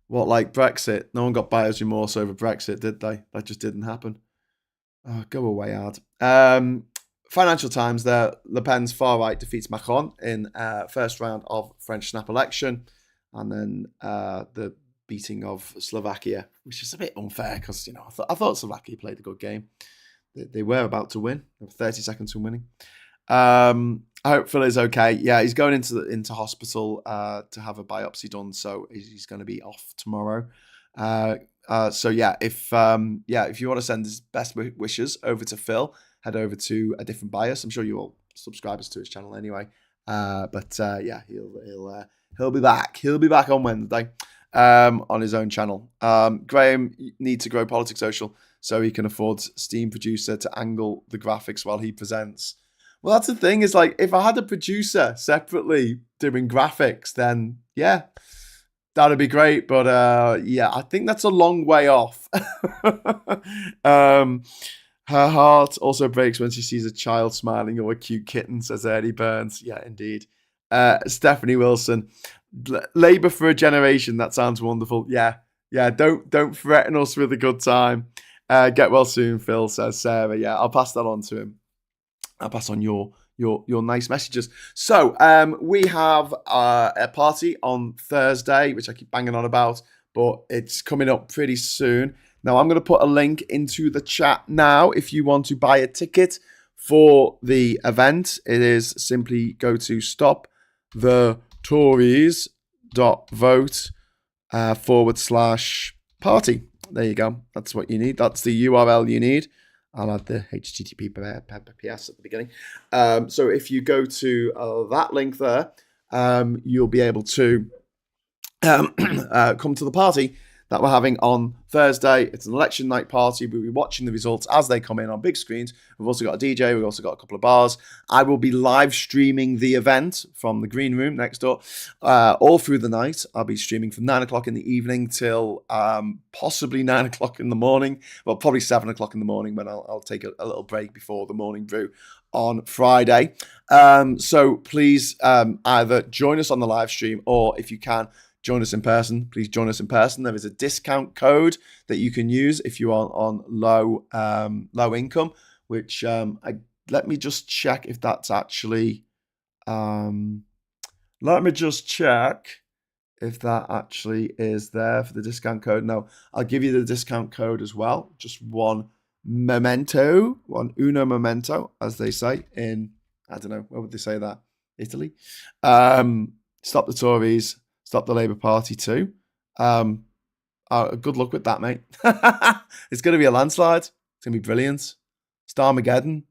What, like Brexit? No one got buyer's remorse over Brexit, did they? That just didn't happen. Oh, go away, Ad. Financial Times there. Le Pen's far right defeats Macron in first round of French snap election. And then the beating of Slovakia, which is a bit unfair because, I thought Slovakia played a good game. They were about to win. They were 30 seconds from winning. I hope Phil is okay. Yeah, he's going into hospital to have a biopsy done, so he's going to be off tomorrow. So yeah, if you want to send his best wishes over to Phil, head over to A Different Bias. I'm sure you all subscribers to his channel anyway. But yeah, he'll be back. He'll be back on Wednesday on his own channel. Graham needs to grow Politics Social so he can afford Steam Producer to angle the graphics while he presents. Well, that's the thing, is like, if I had a producer separately doing graphics, then yeah, that'd be great. But yeah, I think that's a long way off. Her heart also breaks when she sees a child smiling or a cute kitten, says Eddie Burns. Yeah, indeed. Stephanie Wilson, Labour for a generation. That sounds wonderful. Yeah. Don't threaten us with a good time. Get well soon, Phil, says Sarah. Yeah, I'll pass that on to him. I'll pass on your nice messages. So we have a party on Thursday, which I keep banging on about, but it's coming up pretty soon. Now, I'm going to put a link into the chat now. If you want to buy a ticket for the event, it is simply go to stopthetories.vote/party. There you go. That's what you need. That's the URL you need. I'll add the HTTPS at the beginning. So if you go to that link there, you'll be able to come to the party that we're having on Thursday. It's an election night party. We'll be watching the results as they come in on big screens. We've also got a DJ. We've also got a couple of bars. I will be live streaming the event from the green room next door all through the night. I'll be streaming from 9 o'clock in the evening till possibly 9 o'clock in the morning. Well, probably 7 o'clock in the morning when I'll take a little break before the morning brew on Friday. So please either join us on the live stream, or if you can, join us in person. Please join us in person. There is a discount code that you can use if you are on low income, which let me just check if that's actually let me just check if that actually is there for the discount code. No, I'll give you the discount code as well. Just uno memento, as they say in, I don't know, where would they say that? Italy. Stop the Tories. Stop the Labour Party too. Good luck with that, mate. It's going to be a landslide. It's going to be brilliant. Starmageddon.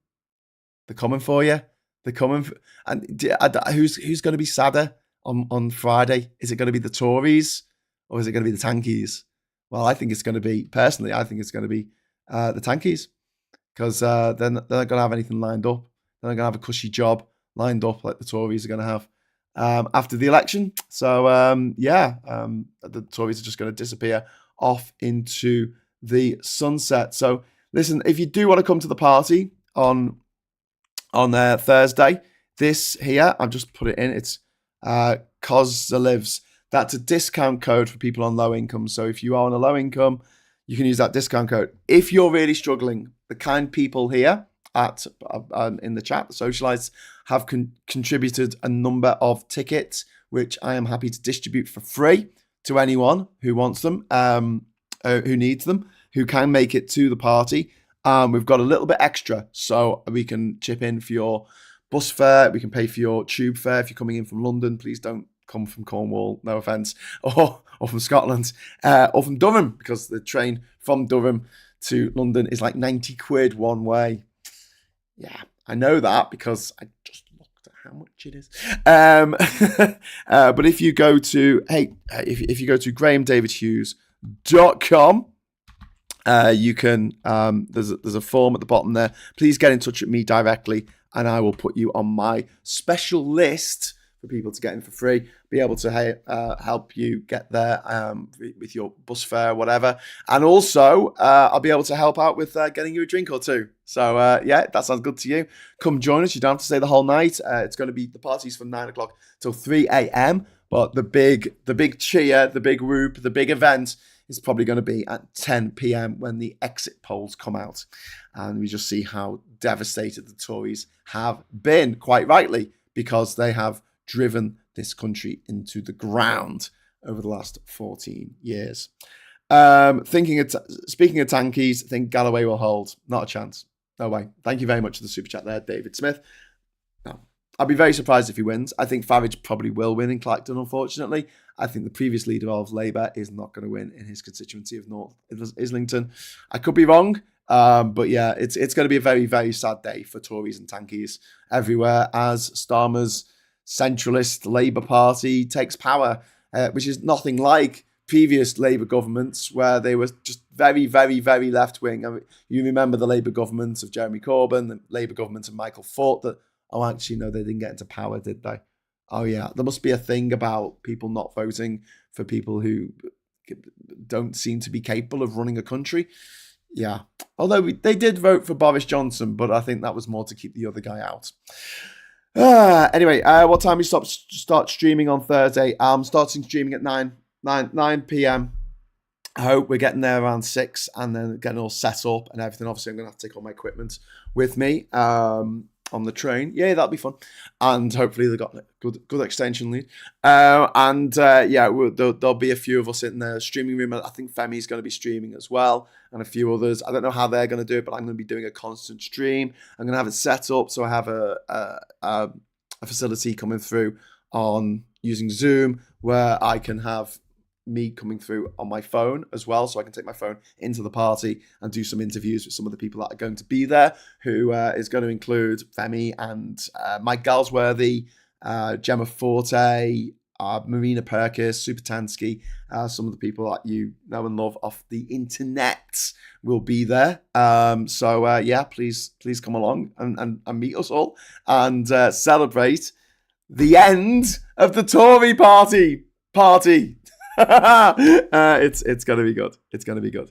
They're coming for you. They're coming. And who's going to be sadder on Friday? Is it going to be the Tories or is it going to be the Tankies? Well, I think it's going to be, personally, I think it's going to be the Tankies, because they're not going to have anything lined up. They're not going to have a cushy job lined up like the Tories are going to have after the election. So, the Tories are just going to disappear off into the sunset. So, listen, if you do want to come to the party on Thursday, this here, I've just put it in. It's Cos Lives. That's a discount code for people on low income. So if you are on a low income, you can use that discount code. If you're really struggling, the kind people here at in the chat, the socialites, have contributed a number of tickets, which I am happy to distribute for free to anyone who wants them, who needs them, who can make it to the party. We've got a little bit extra, so we can chip in for your bus fare. We can pay for your tube fare if you're coming in from London. Please don't come from Cornwall, no offence, or from Scotland, or from Durham, because the train from Durham to London is like 90 quid one way. Yeah, I know that because I just looked at how much it is. But if you go to, if you go to grahamdavidhughes.com, you can, there's a form at the bottom there. Please get in touch with me directly, and I will put you on my special list for people to get in for free, be able to help you get there with your bus fare, whatever. And also, I'll be able to help out with getting you a drink or two. So, yeah, that sounds good to you. Come join us. You don't have to stay the whole night. It's going to be, the party's from 9 o'clock till 3 a.m. But the big cheer, the big whoop, the big event is probably going to be at 10 p.m. when the exit polls come out. And we just see how devastated the Tories have been, quite rightly, because they have driven this country into the ground over the last 14 years. Speaking of tankies, I think Galloway will hold. Not a chance. No way. Thank you very much for the super chat there, David Smith. No. I'd be very surprised if he wins. I think Farage probably will win in Clacton, unfortunately. I think the previous leader of Labour is not going to win in his constituency of North Islington. I could be wrong, but yeah, it's going to be a very, very sad day for Tories and tankies everywhere as Starmer's centralist Labour Party takes power, which is nothing like previous Labour governments where they were just very, very, very left-wing. I mean, you remember the Labour government of Jeremy Corbyn, the Labour government of Michael Foot, that, oh, actually, no, they didn't get into power, did they? Oh, yeah, there must be a thing about people not voting for people who don't seem to be capable of running a country. Yeah, although they did vote for Boris Johnson, but I think that was more to keep the other guy out. Anyway, what time we start streaming on Thursday? I'm starting streaming at 9 p.m. I hope we're getting there around 6 and then getting all set up and everything. Obviously, I'm going to have to take all my equipment with me on the train. Yeah, that'll be fun. And hopefully they've got a good extension lead. There'll be a few of us in the streaming room. I think Femi's going to be streaming as well and a few others. I don't know how they're going to do it, but I'm going to be doing a constant stream. I'm going to have it set up so I have a facility coming through on using Zoom where I can have me coming through on my phone as well, so I can take my phone into the party and do some interviews with some of the people that are going to be there, who is going to include Femi and Mike Galsworthy, Gemma Forte, Marina Perkis, Supertansky, some of the people that you know and love off the internet will be there. Please come along and meet us all and celebrate the end of the Tory party. It's gonna be good. It's gonna be good.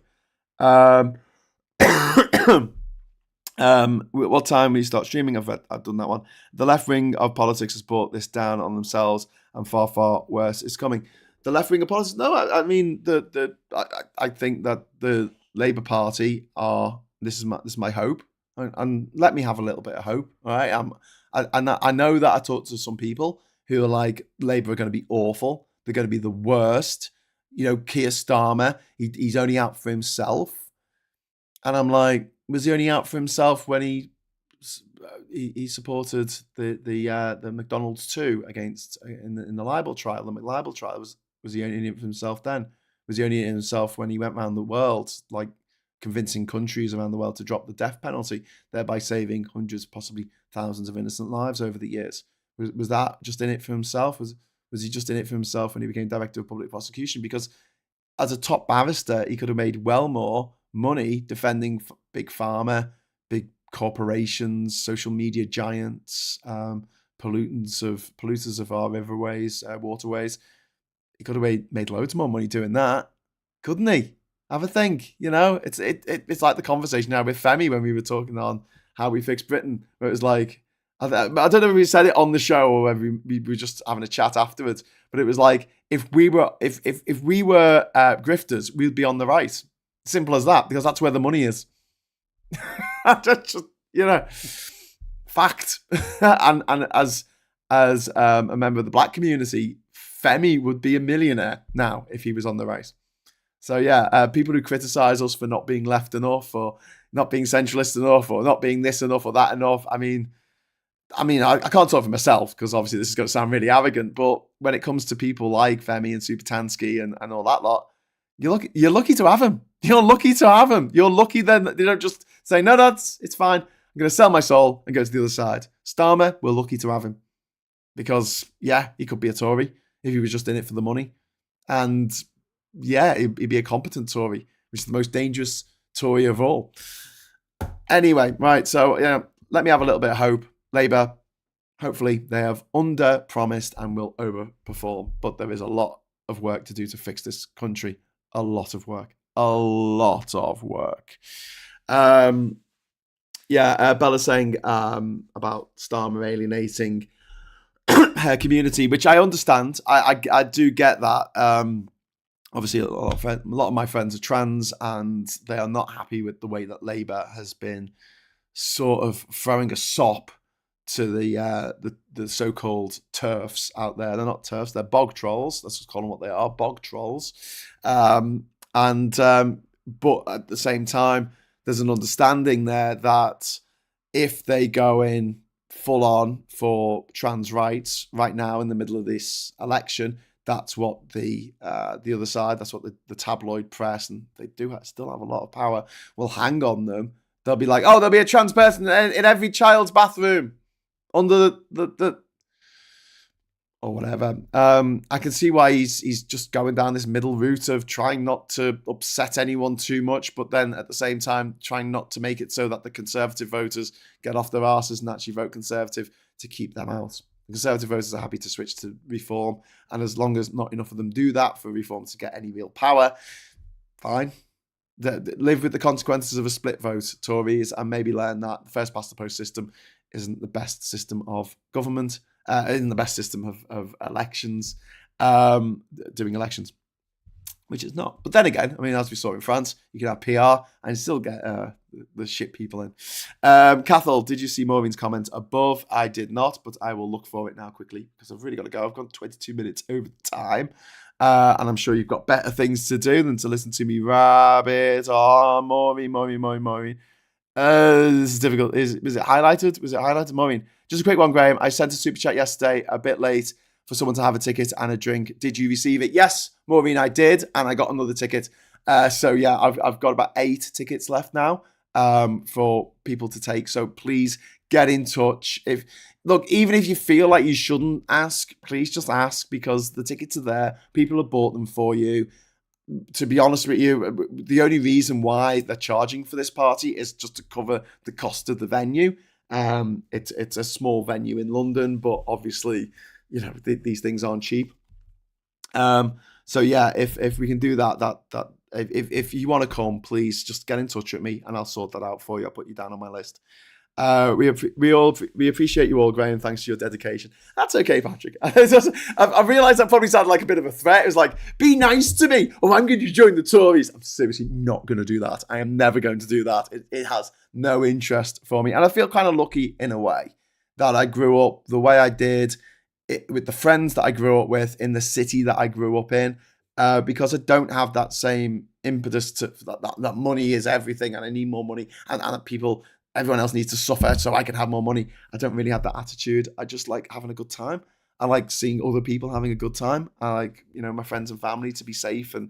What time we start streaming? I've done that one. The left wing of politics has brought this down on themselves, and far worse is coming. The left wing of politics? No, I mean I think that the Labour Party are. This is my hope, and let me have a little bit of hope. All right, I know that I talked to some people who are like, Labour are going to be awful. They're going to be the worst. You know, Keir Starmer, he's only out for himself. And I'm like, was he only out for himself when he supported the McDonald's 2 against in the libel trial? The McLibel trial, was he only in it for himself then? Was he only in it himself when he went around the world, like convincing countries around the world to drop the death penalty, thereby saving hundreds, possibly thousands of innocent lives over the years? Was that just in it for himself? Was he just in it for himself when he became director of public prosecution? Because as a top barrister, he could have made well more money defending big pharma, big corporations, social media giants, polluters of our riverways, waterways. He could have made loads more money doing that, couldn't he? Have a think. You know, it's like the conversation now with Femi when we were talking on how we fix Britain, where it was like, I don't know if we said it on the show or whether we were just having a chat afterwards, but it was like, if we were grifters, we'd be on the right. Simple as that, because that's where the money is. just fact. and as a member of the black community, Femi would be a millionaire now if he was on the right. So yeah, people who criticise us for not being left enough, or not being centralist enough, or not being this enough or that enough, I mean, I mean, I can't talk for myself because obviously this is going to sound really arrogant, but when it comes to people like Femi and Supertansky and all that lot, you're lucky to have them. You're lucky to have them. You're lucky then that they don't just say, no, it's fine. I'm going to sell my soul and go to the other side. Starmer, we're lucky to have him because, yeah, he could be a Tory if he was just in it for the money. And, yeah, he'd be a competent Tory, which is the most dangerous Tory of all. Anyway, right, so, let me have a little bit of hope. Labour, hopefully they have under-promised and will overperform. But there is a lot of work to do to fix this country. A lot of work. A lot of work. Bella's saying about Starmer alienating her community, which I understand. I do get that. Obviously, a lot of my friends are trans, and they are not happy with the way that Labour has been sort of throwing a sop to the so-called TERFs out there. They're not TERFs, they're bog trolls. Let's just call them what they are, bog trolls. But at the same time, there's an understanding there that if they go in full on for trans rights right now in the middle of this election, that's what the other side, that's what the tabloid press, and they do still have a lot of power, will hang on them. They'll be like, oh, there'll be a trans person in every child's bathroom under the or whatever. I can see why he's just going down this middle route of trying not to upset anyone too much, but then at the same time trying not to make it so that the Conservative voters get off their asses and actually vote Conservative to keep them out. The Conservative voters are happy to switch to Reform, and as long as not enough of them do that for Reform to get any real power, fine. Live with the consequences of a split vote, Tories, and maybe learn that the first past the post system isn't the best system of government, isn't the best system of elections, doing elections, which is not. But then again, I mean, as we saw in France, you can have PR and still get the shit people in. Cathal, did you see Maureen's comment above? I did not, but I will look for it now quickly because I've really got to go. I've gone 22 minutes over time. And I'm sure you've got better things to do than to listen to me rabbit on Maureen. This is difficult. Was it highlighted? Was it highlighted, Maureen? Just a quick one, Graham. I sent a super chat yesterday, a bit late, for someone to have a ticket and a drink. Did you receive it? Yes, Maureen, I did, and I got another ticket. So yeah, I've got about 8 tickets left now for people to take. So please get in touch. Even if you feel like you shouldn't ask, please just ask because the tickets are there. People have bought them for you. To be honest with you, the only reason why they're charging for this party is just to cover the cost of the venue. It's a small venue in London, but obviously, these things aren't cheap. So yeah, if we can do that, if you want to come, please just get in touch with me and I'll sort that out for you. I'll put you down on my list. We appreciate you all, Graham. Thanks for your dedication. That's okay, Patrick. I've realised that probably sounded like a bit of a threat. It was like, be nice to me, or I'm going to join the Tories. I'm seriously not going to do that. I am never going to do that. It has no interest for me, and I feel kind of lucky in a way that I grew up the way I did, with the friends that I grew up with in the city that I grew up in, because I don't have that same impetus to that money is everything, and I need more money, and people. Everyone else needs to suffer so I can have more money. I don't really have that attitude. I just like having a good time. I like seeing other people having a good time. I like, my friends and family to be safe and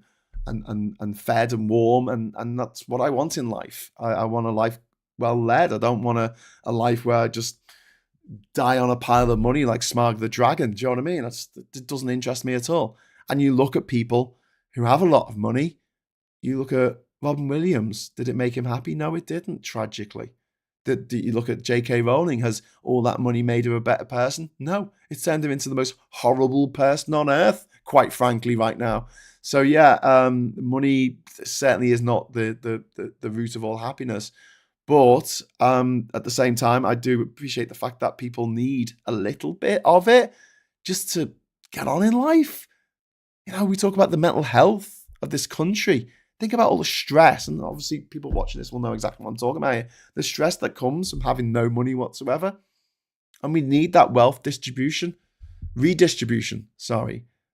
fed and warm. And that's what I want in life. I want a life well led. I don't want a life where I just die on a pile of money like Smarg the Dragon. Do you know what I mean? It doesn't interest me at all. And you look at people who have a lot of money. You look at Robin Williams. Did it make him happy? No, it didn't, tragically. Did you look at J.K. Rowling? Has all that money made her a better person? No, it's turned her into the most horrible person on earth, quite frankly, right now. So yeah, money certainly is not the root of all happiness. But at the same time, I do appreciate the fact that people need a little bit of it just to get on in life. We talk about the mental health of this country. Think about all the stress, and obviously people watching this will know exactly what I'm talking about here. The stress that comes from having no money whatsoever. And we need that wealth redistribution,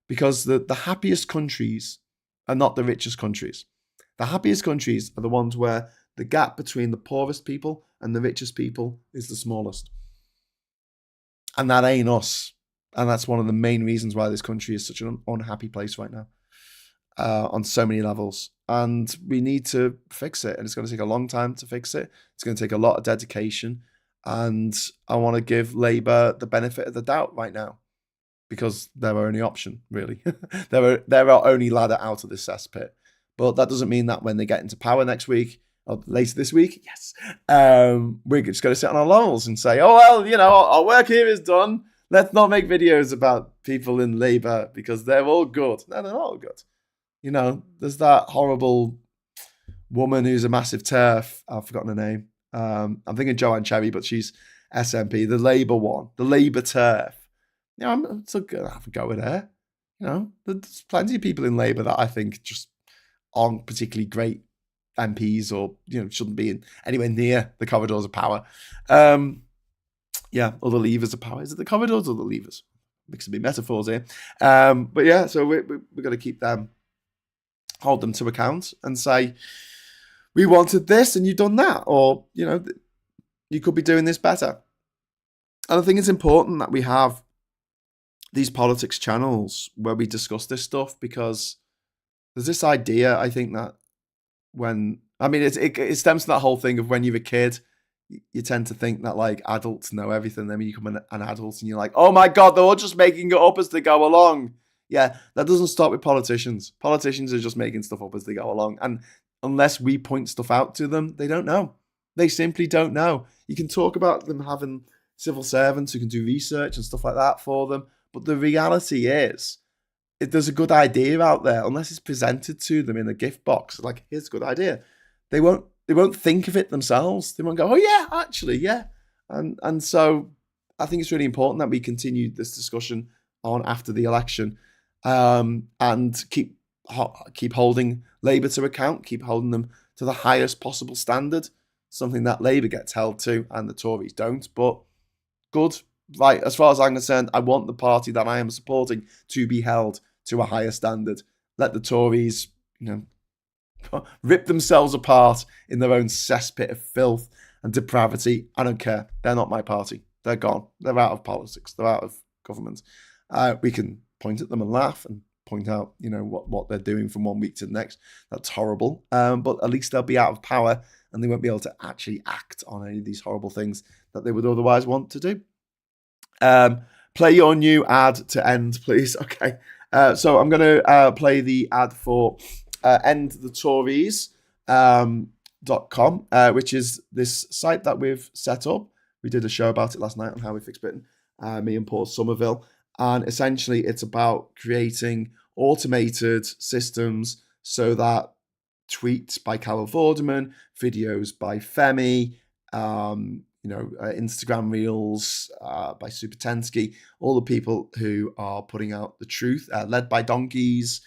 because the happiest countries are not the richest countries. The happiest countries are the ones where the gap between the poorest people and the richest people is the smallest. And that ain't us. And that's one of the main reasons why this country is such an unhappy place right now, on so many levels. And we need to fix it. And it's going to take a long time to fix it. It's going to take a lot of dedication. And I want to give Labour the benefit of the doubt right now, because they're our only option, really. they're our only ladder out of this cesspit. But that doesn't mean that when they get into power next week, or later this week, yes, we're just going to sit on our laurels and say, oh, well, you know, our work here is done. Let's not make videos about people in Labour because they're all good. No, they're not all good. You know, there's that horrible woman who's a massive TERF. I've forgotten her name. I'm thinking Joanne Cherry, but she's SNP, the Labour one, the Labour TERF. You know, I'm still going to have a go with her. You know, there's plenty of people in Labour that I think just aren't particularly great MPs, or, you know, shouldn't be in anywhere near the corridors of power. Yeah, or the levers of power. Is it the corridors or the levers? Mixing big metaphors here. But yeah, so we're going to keep them, hold them to account and say, we wanted this and you've done that. Or, you know, you could be doing this better. And I think it's important that we have these politics channels where we discuss this stuff, because there's this idea, I think, that it stems from that whole thing of when you're a kid, you tend to think that like adults know everything. Then when you become an adult and you're like, oh my God, they're all just making it up as they go along. Yeah, that doesn't stop with politicians. Politicians are just making stuff up as they go along. And unless we point stuff out to them, they don't know. They simply don't know. You can talk about them having civil servants who can do research and stuff like that for them. But the reality is, if there's a good idea out there, unless it's presented to them in a gift box, like, here's a good idea, they won't think of it themselves. They won't go, oh yeah, actually, yeah. And so I think it's really important that we continue this discussion on after the election, and keep holding Labour to account, keep holding them to the highest possible standard, something that Labour gets held to and the Tories don't. But good, right, as far as I'm concerned, I want the party that I am supporting to be held to a higher standard. Let the Tories, you know, rip themselves apart in their own cesspit of filth and depravity. I don't care. They're not my party. They're gone. They're out of politics. They're out of government. We can point at them and laugh and point out, you know, what they're doing from one week to the next. That's horrible. But at least they'll be out of power and they won't be able to actually act on any of these horrible things that they would otherwise want to do. Play your new ad to end, please. Okay. So I'm going to play the ad for endthetories.com, which is this site that we've set up. We did a show about it last night on How We Fix Britain, me and Paul Somerville. And essentially it's about creating automated systems so that tweets by Carol Vorderman, videos by Femi, Instagram reels by Supertensky, all the people who are putting out the truth, led by donkeys,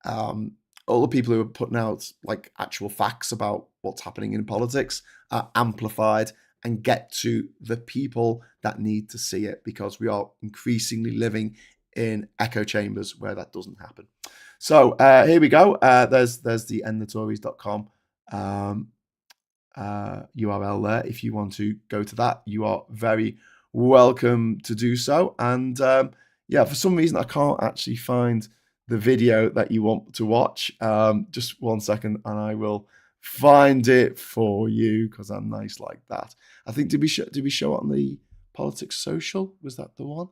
all the people who are putting out like actual facts about what's happening in politics are amplified and get to the people that need to see it, because we are increasingly living in echo chambers where that doesn't happen. So here we go. There's the endthetories.com URL there. If you want to go to that, you are very welcome to do so. And for some reason I can't actually find the video that you want to watch. Just 1 second and I will find it for you, because I'm nice like that. I think, did we show it on the Politics Social? Was that the one?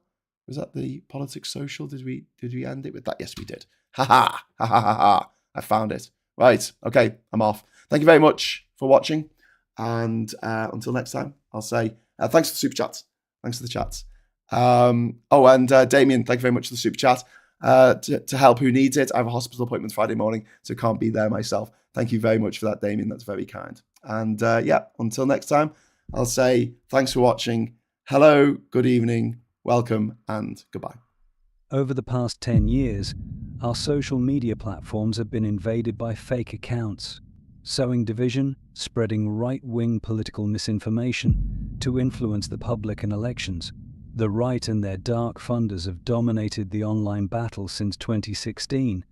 Was that the Politics Social? Did we end it with that? Yes, we did. Ha ha ha ha ha ha. I found it. Right. Okay, I'm off. Thank you very much for watching. And until next time, I'll say thanks for the super chats. Thanks for the chats. And Damien, thank you very much for the super chat. To help who needs it. I have a hospital appointment Friday morning, so can't be there myself. Thank you very much for that, Damien. That's very kind. And until next time, I'll say thanks for watching. Hello, good evening, welcome, and goodbye. Over the past 10 years, our social media platforms have been invaded by fake accounts, sowing division, spreading right-wing political misinformation to influence the public in elections. The right and their dark funders have dominated the online battle since 2016.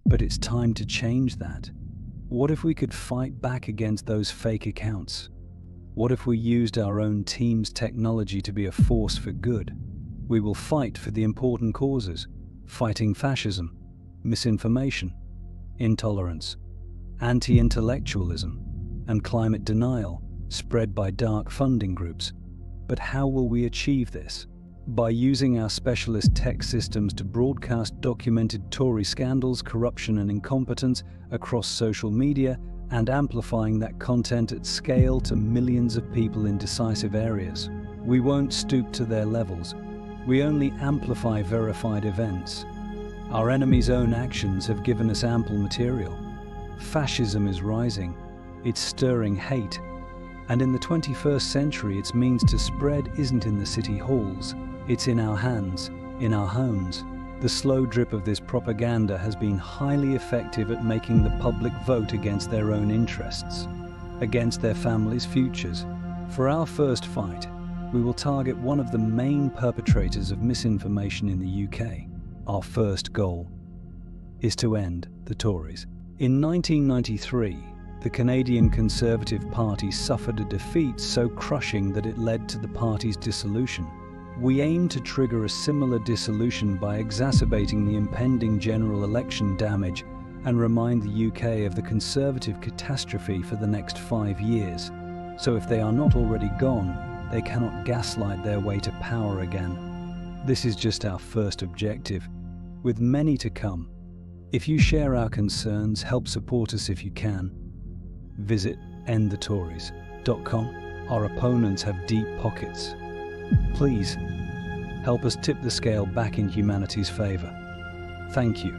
But it's time to change that. What if we could fight back against those fake accounts? What if we used our own team's technology to be a force for good? We will fight for the important causes, fighting fascism, misinformation, intolerance, anti-intellectualism, and climate denial spread by dark funding groups. But how will we achieve this? By using our specialist tech systems to broadcast documented Tory scandals, corruption and incompetence across social media, and amplifying that content at scale to millions of people in decisive areas. We won't stoop to their levels. We only amplify verified events. Our enemy's own actions have given us ample material. Fascism is rising. It's stirring hate. And in the 21st century, its means to spread isn't in the city halls. It's in our hands, in our homes. The slow drip of this propaganda has been highly effective at making the public vote against their own interests, against their families' futures. For our first fight, we will target one of the main perpetrators of misinformation in the UK. Our first goal is to end the Tories. In 1993, the Canadian Conservative Party suffered a defeat so crushing that it led to the party's dissolution. We aim to trigger a similar dissolution by exacerbating the impending general election damage and remind the UK of the Conservative catastrophe for the next 5 years. So if they are not already gone, they cannot gaslight their way to power again. This is just our first objective, with many to come. If you share our concerns, help support us if you can. Visit endthetories.com. Our opponents have deep pockets. Please, help us tip the scale back in humanity's favour. Thank you.